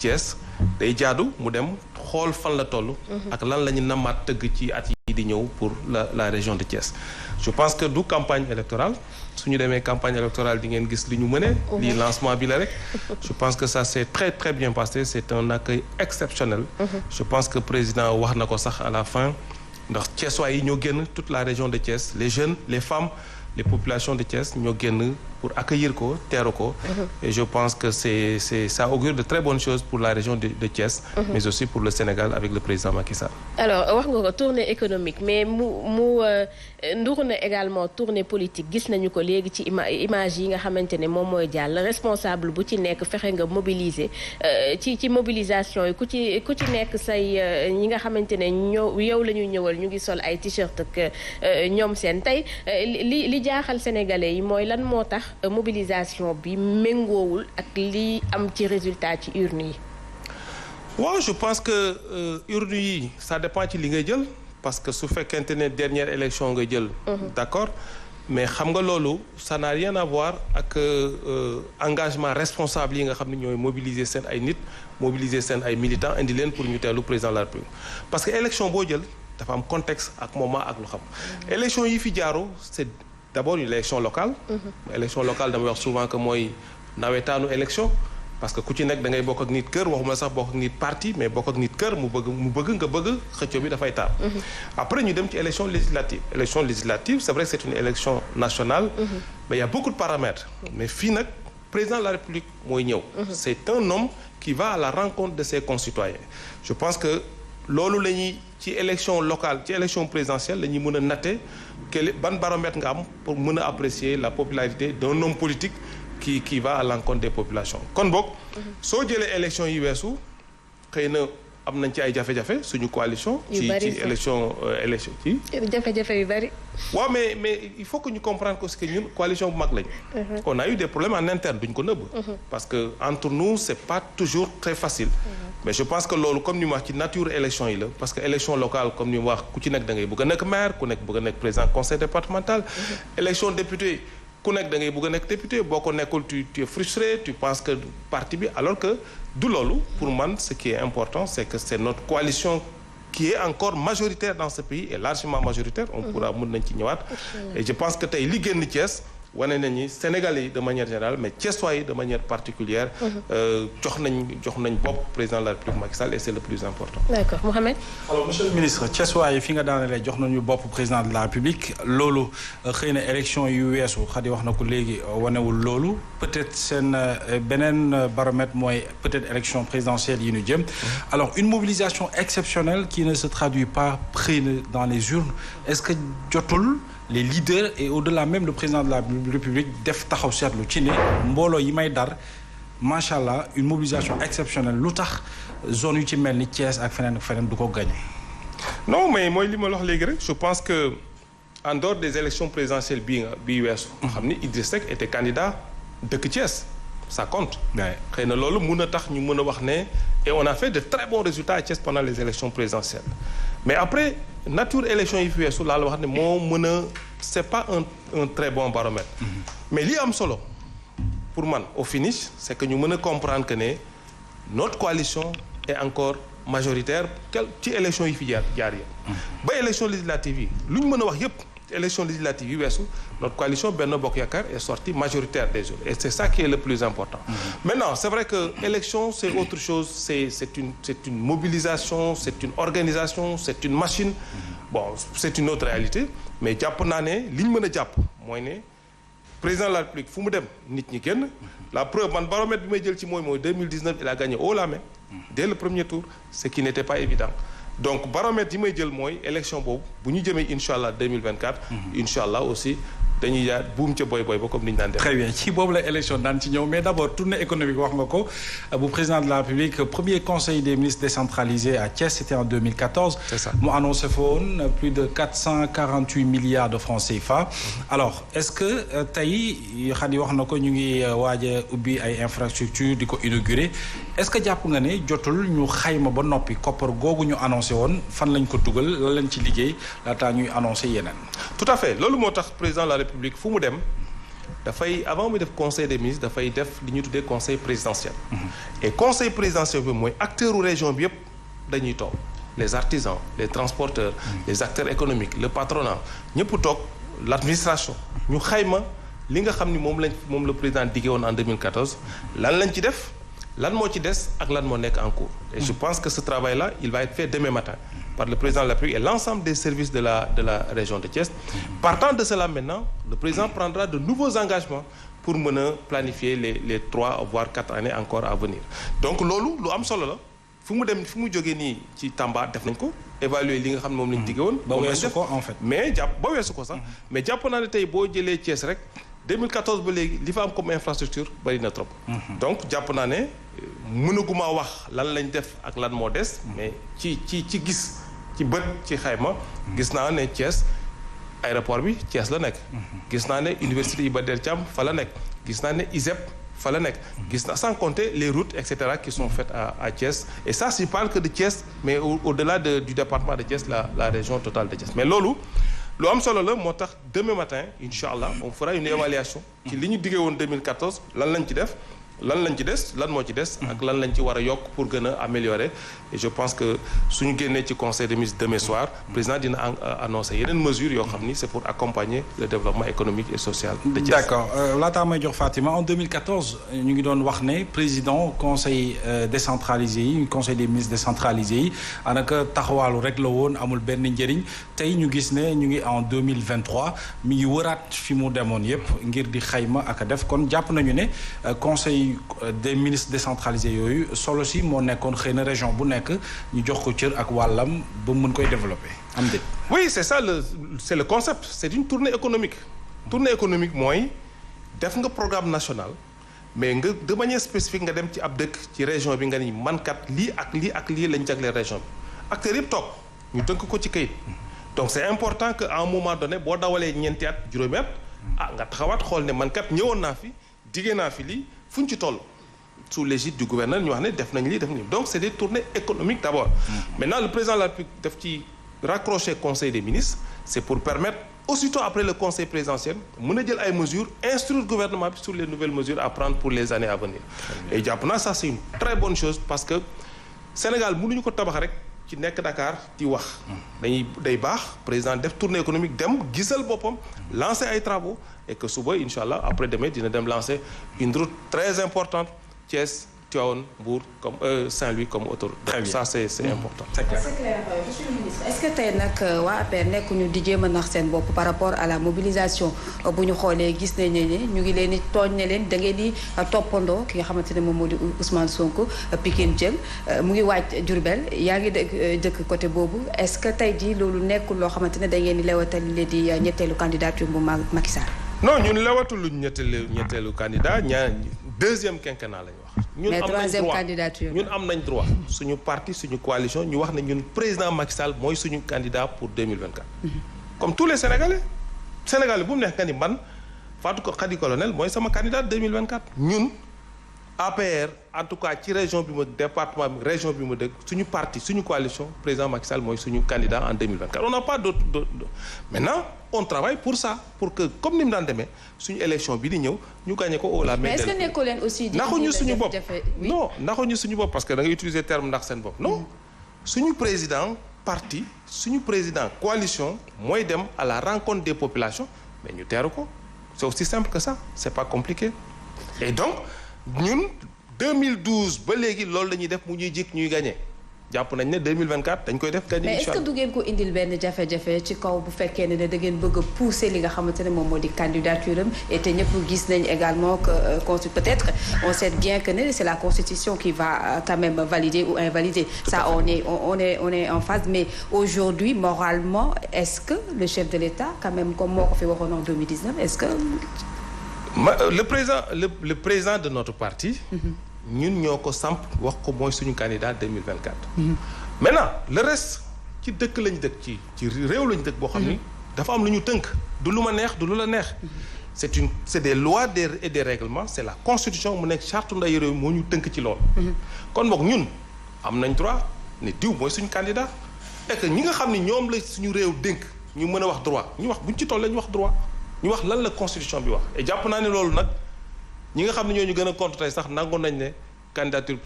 Thiès day jaadu mu dem xool fan la toll. ak lan la ñu namaat tëgg ci at yi di ñëw pour la région de Thiès. je pense que du campagne électorale su ñu demee campagne électorale di ngeen gis li ñu mëne. lii lancement bi la rek. je pense que ça s'est très très bien passé c'est un accueil exceptionnel. je pense que président wax na ko sax à la fin ndax Thiessois yi ñoo génn toute la région de Thiès les jeunes les femmes les populations de Thiès ñoo génn pour accueillir ko teeru ko. et je pense que ça augure de très bonnes choses pour la région de Thiès. mais aussi pour le Sénégal avec le président Macky Sall. alors wax nga ko tournée économique mais mu nduru na également tournée politique gis nañu ko léegi ci image yi nga xamante ne moom mooy jàll responsable bu ci nekk fexe nga mobiliser ci mobilisation yi ku ci nekk say ñi nga xamante ne yow la ñuy ñëwal ñu ngi sol ay t-shirt ak ñoom seen tey li jaaxal sénégalais yi mooy lan moo tax mobilisation bi méngoowul ak li am ci résultat ci urne yi. waaw je pense que urne yi ça dépend ci li ngay jël parce que su fekkente ne dernière élection nga jël. d'accord mais xam nga loolu ça n'a rien à voir ak engagement responsable yi nga xam ne ñooy mobiliser seen ay nit mobiliser seen ay militants indi leen pour ñu teelu président de la République parce que élection boo jël dafa am contexte ak moment ak lu xam. élection yi fi jaaroo c'est d'abord une élection locale. élection locale dama wax souvent que mooy nawetaanu élection parce que ku ci nekk da ngay bokk ak nit kër waxuma sax bokk ak nit parti mais bokk ak nit kër mu bëgg nga bëgg xëccoo bi dafay taal. après ñu dem ci élection législative c'est vrai que c'est une élection nationale. mais il y a beaucoup de paramètres. mais fii nag président de la République mooy ñëw. c'est un homme qui va à la rencontre de ses concitoyens. je pense que loolu la ñuy ci élection locale ci élection présidentielle la ñuy mën a natte ban baromètre nga am pour mën a apprécier la popularité d'un homme politique qui va à l'encontre des populations kon boog soo jëlee élection yi weesu xëy na am nañ ci ay jafe-jafe suñu coalition ci élection ci jafe-jafe yu bari waaw mais il faut que ñu comprendre que ñun coalition bu mag lañu on a eu des problèmes en interne duñ ko nëbb parce que entre nous c'est pas toujours très facile mais je pense que loolu comme ni mu wax ci nature élection yi la parce que élection locale comme ni mu wax ku ci nekk da ngay bëgg a nekk maire ku nekk bëgg a nekk président conseil départemental élection député ku nekk da ngay bëgg a nekk député boo ko nekkul tu es frustré tu penses que parti bi alors que du loolu pour man ce qui est important c'est que c'est notre coalition qui est encore majoritaire dans ce pays et largement majoritaire on pourra mën nañ ci ñëwaat et je pense que tey li génn Thiès wane nañu Sénégalais yi de manière générale mais Thiessois yi de manière particulière jox nañ bopp président de la République Macky Sall et c'est le plus important. D'accord Mohamed. alors monsieur le ministre Thiessois yi fi nga daanelee jox nañu bopp président de la République loolu xëy na élection yu weesu Khady wax na ko léegi wanewul loolu peut-être seen beneen baromètre mooy peut-être élection présidentielle yi ñu jëm. alors une mobilisation exceptionnelle qui ne se traduit pas xëy na dans les urnes est-ce que jotul. les leaders et au-delà même le président de la République def taxaw seetlu ci ne mbooloo yi may dar macha allah une mobilisation exceptionnelle lu tax zone yu ci mel ni Thiès ak feneen du ko gagné. non mais mooy li ma la wax léegi rek je pense que en dehors des élections présidentielles bii weesu. xam ni Idriss Seck était candidat dëkk Thiès ça compte. xëy na loolu mun a tax ñu mën a wax ne et on a fait de très bons résultats à Thiès pendant les élections présidentielles mais après. nature élection yi fi weesu laa la wax ne moo mën a c'est pas un très bon baromètre mais li am solo pour man au finish c'est que ñu mën a comprendre que ne notre coalition est encore majoritaire ci élection yi fi jaar yëpp ba élection législative yi lu ñu mën a wax yëpp élection législative yi weesu notre coalition Benno Bokk Yaakaar est sortie majoritaire des urnes et c'est ça qui est le plus important maintenant c'est vrai que élection c'est autre chose c'est une mobilisation c'est une organisation c'est une machine bon c'est une autre réalité mais jàpp naa ne li ñu mën a jàpp mooy ne président de la République fu mu dem nit ñi génn la preuve man baromètre bi may jël ci mooy 2019 il a gagné haut la main dès le premier tour ce qui n'était pas évident donc baromètre yi may jël mooy élection boobu bu ñu jëmee incha allah 2024. incha allah aussi dañuy jaar buum ca boy ba comme ni ñu daan def. très bien ci boobu la élection daan ci ñëw mais d'abord tournée économique wax nga ko bu président de la République premier conseil des ministres décentralisé à Thiès c'était en 2014. c'est ça mu annoncé foon plus de 448 milliards de francs CFA. alors est-ce que tey Khady wax na ko ñu ngi waaj a ubbi ay infrastructures di ko inaugurer est-ce que jàpp nga ne jotul ñu xayma ba noppi koppar googu ñu annoncé woon fan lañ ko dugal lan lañ ci liggéey laataa ñuy annoncé yeneen. tout à fait loolu moo tax président de la République fu mu dem dafay avant muy def conseil des ministres dafay def li ñuy tuddee conseil présidentiel. et conseil présidentiel bi mooy acteurs u région bi yëpp dañuy toog les artisans les transporteurs. les acteurs économiques le patronat ñëpp toog l'administration ñu xayma li nga xam ni moom le président diggé woon en 2014 lan lañ ci def lan moo ci des ak lan moo nekk en cours. et je pense que ce travail là il va être fait demain matin par le président de la République et l'ensemble des services de la région de Thiès. Partant de cela maintenant le président prendra de nouveaux engagements pour mën a planifier les 3 voire 4 années encore à venir donc loolu lu am solo la fu mu jógee nii ci Tamba def nañ ko évaluer li nga xam ne moom lañ diggé woon. ba weesu ko en fait. mais ba weesu ko sax. mais jàpp naa ne tey boo jëlee Thiès rek 2014 ba léegi li fa am comme infrastructure bari na trop. donc jàpp naa ne mënaguma wax lan lañ def ak lan moo des. mais ci gis ci bët ci xayma. gis naa ne Thiès aéroport bi Thiès la nekk. gis naa ne université Iba Der Thiam fa la nekk. gis naa ne ISEP fa la nekk. gis naa sans compter les routes et cetera qui sont faites à Thiès et ça je parle que de Thiès mais au-delà du département de Thiès la région totale de Thiès mais loolu. lu am solo la moo tax demain matin incha allah on fera une évaluation ci li ñu diggee woon 2014 lan lañ ci def lan lañ ci des lan moo ci des ak lan lañ ci war a yokk pour gën a améliorer et je pense que suñu génnee ci conseil des ministres demain soir président dina annoncer yeneen mesures yoo xam ni c'est pour accompagner le développement économique et social de Thiès. D'accord laataa may jox Fatima en 2014 ñu ngi doon wax ne président conseil décentralisé yi conseil des ministres décentralisé yi anaka taxawaalu rek la woon amul benn njëriñ tey ñu gis ne ñu ngi en 2023 mi ngi wëraat fi mu demoon yépp ngir di xayma ak a def kon jàpp nañu ne conseil des ministres décentralisés yooyu solo si moo nekkoon xëy na région bu nekk ñu jox ko cër ak wàllam ba mën koy développer am déet. oui c'est ça c'est le concept c'est une tournée économique. tournée économique mooy def nga programme national mais nga de manière spécifique nga dem ci ab dëkk ci région bi nga ni man kat lii ak lii ak lii lañ jagleel région bi acteurs yëpp toog ñu tënk ko ci kayit. donc c'est important que à un moment donné boo dawalee ñeenti at juróomi at nga taxawaat xool ne man kat ñëwoon naa fi diggee naa fi lii. fu ñu ci toll sous l'égide du gouverneur ñu wax ne def nañ lii def nañ donc c'est des tournées économiques d'abord. Maintenant le président de la République daf ci raccrocher conseil des ministres c'est pour permettre aussitôt après le conseil présidentiel mën a jël ay mesures instruire gouvernement bi sur les nouvelles mesures à prendre pour les années à venir. et jàpp naa ça c'est une très bonne chose parce que Sénégal mënuñu ko tabax rek ci nekk Dakar di wax. day baax président def tournée économique dem gisal boppam lancer ay travaux. et que suba incha allah après demain dina dem lancer une route très importante Thiès Tivaouane Mbour comme Saint-Louis comme autoroute. donc ça c'est important. c'est clair monsieur le ministre est-ce que tey nag waa APR nekkuñu di jéem a nax seen bopp par rapport à la mobilisation bu ñu xoolee gis nañ ne ñu ngi leen di tooñ ne leen da ngeen di toppandoo ki nga xamante ne moom moo di Ousmane Sonko Pikine jël mu ngi waaj Diourbel yaa ngi dëkk côté boobu est-ce que tey jii loolu nekkul loo xamante ne da ngeen di lewatal li di ñetteelu candidature bu Macky Sall. non ñun lewataluñ ñetteelu candidat deuxième quinquennat lañu wax. mais troisième candidature ñun am nañ droit suñu parti suñu coalition ñu wax ne ñun président Macky Sall mooy suñu candidat pour 2024. comme tous les Sénégalais bu mu neex nga ni man Fatou Khady Colonel mooy sama candidat 2024. ñun APR en tout cas ci région bi ma département bi région bi ma dëkk suñu parti suñu coalition président Macky Sall mooy suñu candidat en 2024 on n'a pas d'autre maintenant on travaille pour ça pour que comme ni mu daan demee suñu élection bi di ñëw ñu gagné ko au la main. mais est-ce que nekkoo leen aussi. naxuñu suñu bopp non naxuñu suñu bopp parce que da nga utiliser terme ndax seen bopp non suñu président parti suñu président coalition mooy dem à la rencontre des populations mais ñu teeru ko c'est aussi simple que ça c'est pas compliqué et donc ñun 2012 ba léegi loolu la ñuy def mu ñuy jik ñuy gagné jàpp nañ ne 2024 dañ koy def gagné. mais est-ce que du ngeen ko indil benn jafe-jafe ci kaw bu fekkee ne da ngeen bëgg a pousser li nga xamante ne moom moo di candidature am et te ñëpp gis nañ également que peut-être on sait bien que ne c'est la constitution qui va quand même valider ou invalider ça on est en phase mais aujourd'hui moralement est-ce que le chef de l'État quand même comme moo ko fi waxoon en 2019 est-ce que. le président de notre parti. ñun ñoo ko samp wax ko mooy suñu candidat 2024. maintenant le reste ci dëkk lañu dëkk ci réew lañu dëkk boo xam ni dafa am lu ñu tënk du lu ma neex du lu la neex. c'est des lois et des règlements c'est la constitution mu nekk charte nday réew moo ñu tënk ci loolu. kon boog ñun am nañ droit ne diw mooy suñu candidat et que ñi nga xam ni ñoom la suñu réew dénk ñu mën a wax droit ñu wax buñ ci toll la ñu wax droit ñu wax lan la constitution bi wax et jàpp naa ne loolu nag ñi nga xam ne ñoo ñu gën a contre tey sax nangoon nañ ne candidature